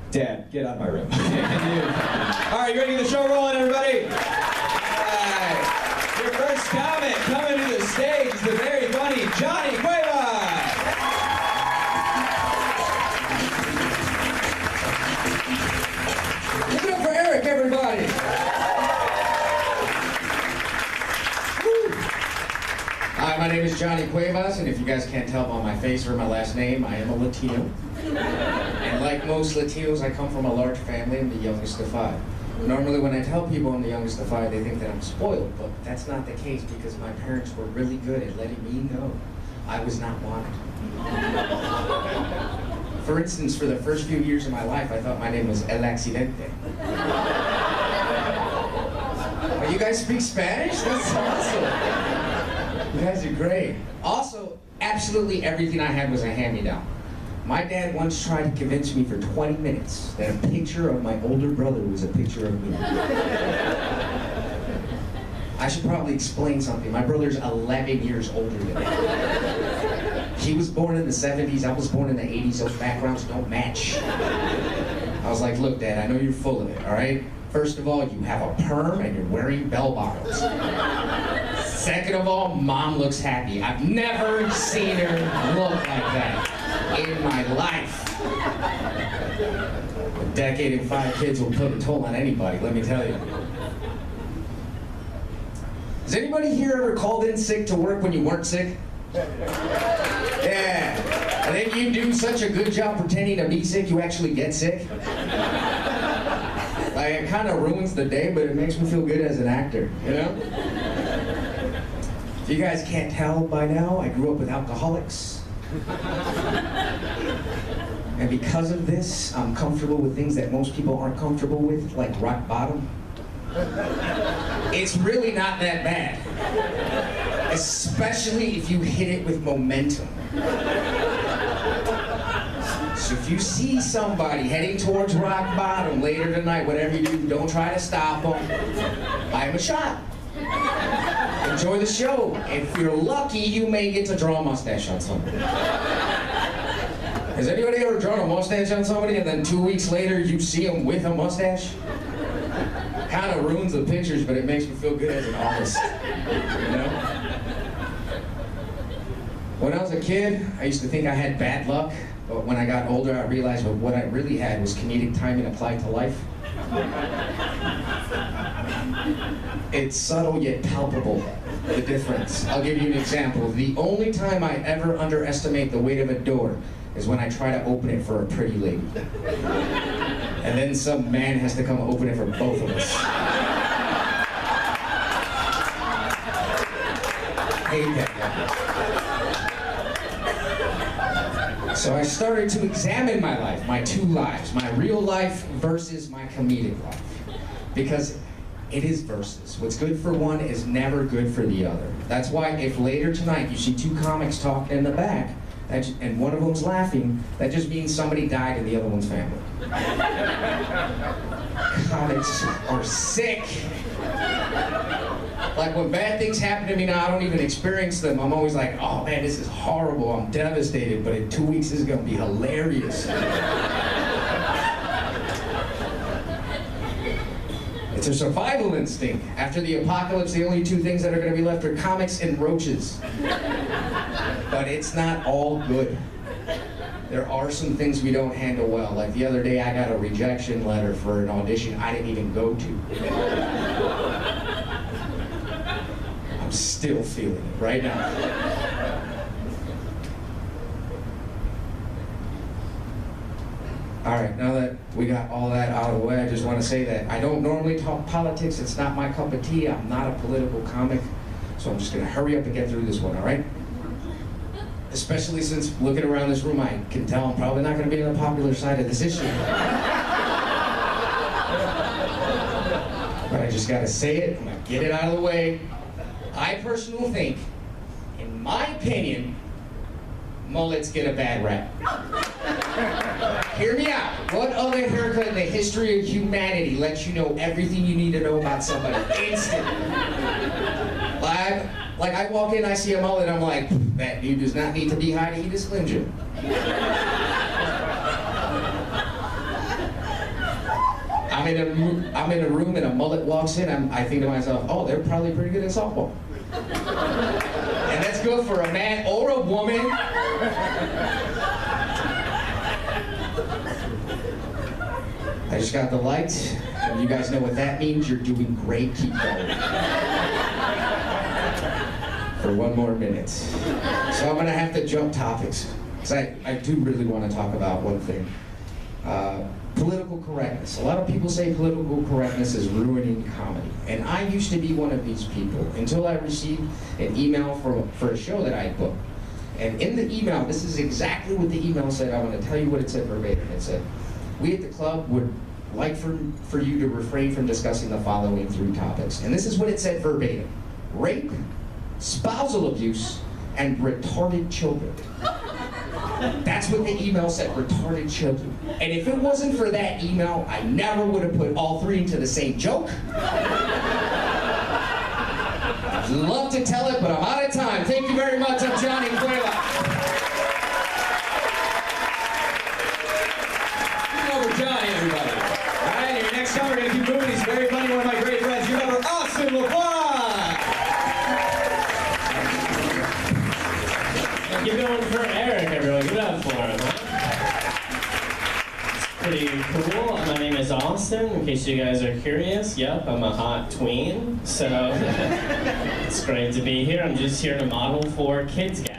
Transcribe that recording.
Dad, get out of my room. All right, you ready to get the show rolling, everybody? All right. Your first comic coming to the stage is the very funny Johnny Cuevas. Give it up for Eric, everybody. Woo. Hi, my name is Johnny Cuevas, and if you guys can't tell by my face or my last name, I am a Latino. And like most Latinos, I come from a large family. I'm the youngest of 5. Normally when I tell people I'm the youngest of 5, they think that I'm spoiled, but that's not the case because my parents were really good at letting me know I was not wanted. For instance, for the first few years of my life, I thought my name was El Accidente. Oh, you guys speak Spanish? That's awesome. You guys are great. Also, absolutely everything I had was a hand-me-down. My dad once tried to convince me for 20 minutes that a picture of my older brother was a picture of me. I should probably explain something. My brother's 11 years older than me. He was born in the 70s, I was born in the 80s, those backgrounds don't match. I was like, look, Dad, I know you're full of it, all right? First of all, you have a perm and you're wearing bell bottoms. Second of all, Mom looks happy. I've never seen her look like that in my life. A decade and 5 kids will put a toll on anybody, let me tell you. Has anybody here ever called in sick to work when you weren't sick? Yeah. And then you do such a good job pretending to be sick, you actually get sick. Like, it kind of ruins the day, but it makes me feel good as an actor, you know? If you guys can't tell by now, I grew up with alcoholics. And because of this, I'm comfortable with things that most people aren't comfortable with, like rock bottom. It's really not that bad. Especially if you hit it with momentum. So if you see somebody heading towards rock bottom later tonight, whatever you do, don't try to stop them. Buy them a shot. Enjoy the show. If you're lucky, you may get to draw a mustache on somebody. Has anybody ever drawn a mustache on somebody and then 2 weeks later you see them with a mustache? Kind of ruins the pictures, but it makes me feel good as an artist. You know? When I was a kid, I used to think I had bad luck, but when I got older, I realized what I really had was comedic timing applied to life. It's subtle yet palpable, the difference. I'll give you an example. The only time I ever underestimate the weight of a door is when I try to open it for a pretty lady. And then some man has to come open it for both of us. Hate that guy. So I started to examine my life, my 2 lives, my real life versus my comedic life. Because it is versus. What's good for one is never good for the other. That's why if later tonight you see 2 comics talking in the back, and one of them's laughing, that just means somebody died in the other one's family. Comics are sick. Like when bad things happen to me now, I don't even experience them. I'm always like, oh man, this is horrible, I'm devastated, but in 2 weeks this is gonna be hilarious. It's a survival instinct. After the apocalypse, the only 2 things that are gonna be left are comics and roaches. But it's not all good. There are some things we don't handle well. Like the other day, I got a rejection letter for an audition I didn't even go to. I'm still feeling it right now. All right, now that we got all that out of the way, I just want to say that I don't normally talk politics. It's not my cup of tea. I'm not a political comic. So I'm just going to hurry up and get through this one, all right? Especially since looking around this room, I can tell I'm probably not going to be on the popular side of this issue. But I just got to say it. I'm going to get it out of the way. I personally think, in my opinion, mullets get a bad rap. Hear me out. What other haircut in the history of humanity lets you know everything you need to know about somebody instantly? Like I walk in, I see a mullet, I'm like, that dude does not need to be high to eat a Slim Jim. I'm in a room and a mullet walks in, I think to myself, oh, they're probably pretty good at softball. And that's good for a man or a woman. I just got the lights. And you guys know what that means. You're doing great. Keep going. For one more minute. So I'm going to have to jump topics. Because I do really want to talk about one thing. Political correctness. A lot of people say political correctness is ruining comedy. And I used to be one of these people until I received an email for a show that I had booked. And in the email, this is exactly what the email said. I want to tell you what it said verbatim. It said, we at the club would like for you to refrain from discussing the following 3 topics. And this is what it said verbatim. Rape, spousal abuse, and retarded children. That's what the email said, retarded children. And if it wasn't for that email, I never would have put all 3 into the same joke. I'd love to tell it, but I'm out of time. Thank you very much. I'm Johnny Cueva. Over Johnny, everybody. All right, your next song, we're going to keep moving. He's very funny, one of my great friends. You remember Austin LaFleur. Give it one for Eric, everyone. Give it up for him, huh? It's pretty cool. My name is Austin, in case you guys are curious. Yep, I'm a hot tween, so it's great to be here. I'm just here to model for Kids Gap.